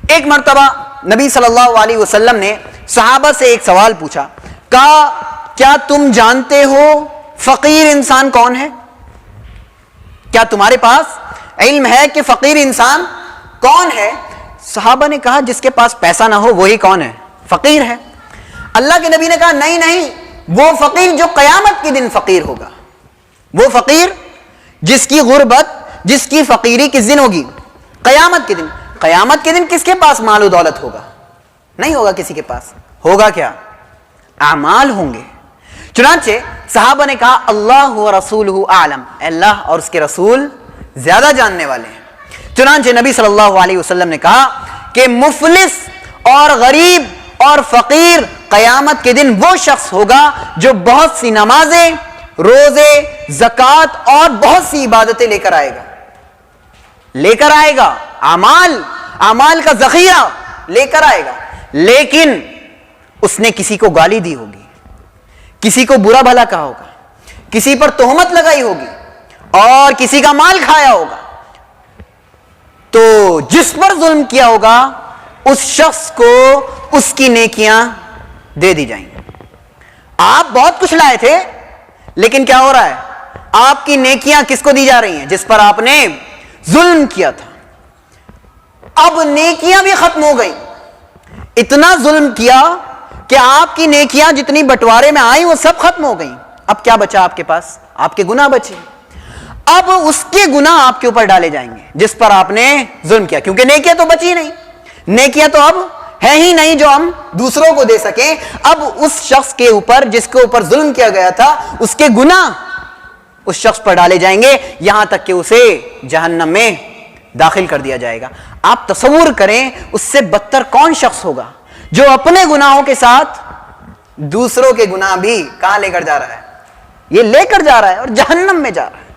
ایک مرتبہ نبی صلی اللہ علیہ وسلم نے صحابہ سے ایک سوال پوچھا، کہا کیا تم جانتے ہو فقیر انسان کون ہے؟ کیا تمہارے پاس علم ہے کہ فقیر انسان کون ہے؟ صحابہ نے کہا جس کے پاس پیسہ نہ ہو وہی کون ہے؟ فقیر ہے۔ اللہ کے نبی نے کہا نہیں نہیں، وہ فقیر جو قیامت کے دن فقیر ہوگا، وہ فقیر جس کی غربت، جس کی فقیری کس دن ہوگی؟ قیامت کے دن۔ قیامت کے دن کس کے پاس مال و دولت ہوگا؟ نہیں ہوگا کسی کے پاس، ہوگا کیا؟ اعمال ہوں گے۔ چنانچہ صحابہ نے کہا اللہ و رسولہ اعلم، اللہ اور اس کے رسول زیادہ جاننے والے ہیں۔ چنانچہ نبی صلی اللہ علیہ وسلم نے کہا کہ مفلس اور غریب اور فقیر قیامت کے دن وہ شخص ہوگا جو بہت سی نمازیں، روزے، زکوٰۃ اور بہت سی عبادتیں لے کر آئے گا، اعمال کا ذخیرہ لے کر آئے گا، لیکن اس نے کسی کو گالی دی ہوگی، کسی کو برا بھلا کہا ہوگا، کسی پر تہمت لگائی ہوگی اور کسی کا مال کھایا ہوگا، تو جس پر ظلم کیا ہوگا اس شخص کو اس کی نیکیاں دے دی جائیں گی۔ آپ بہت کچھ لائے تھے، لیکن کیا ہو رہا ہے؟ آپ کی نیکیاں کس کو دی جا رہی ہیں؟ جس پر آپ نے ظلم کیا تھا۔ اب نیکیاں بھی ختم ہو گئی، اتنا ظلم کیا کہ آپ کی نیکیاں جتنی بٹوارے میں آئیں وہ سب ختم ہو گئیں۔ اب کیا بچا آپ کے پاس؟ آپ کے گناہ بچے۔ اب اس کے گناہ آپ کے اوپر ڈالے جائیں گے جس پر آپ نے ظلم کیا، کیونکہ نیکیاں تو بچی نہیں، نیکیاں تو اب ہے ہی نہیں جو ہم دوسروں کو دے سکیں۔ اب اس شخص کے اوپر جس کے اوپر ظلم کیا گیا تھا اس کے گناہ اس شخص پر ڈالے جائیں گے، یہاں تک کہ اسے جہنم میں داخل کر دیا جائے گا۔ آپ تصور کریں اس سے بدتر کون شخص ہوگا جو اپنے گناہوں کے ساتھ دوسروں کے گناہ بھی کہاں لے کر جا رہا ہے؟ یہ لے کر جا رہا ہے اور جہنم میں جا رہا ہے۔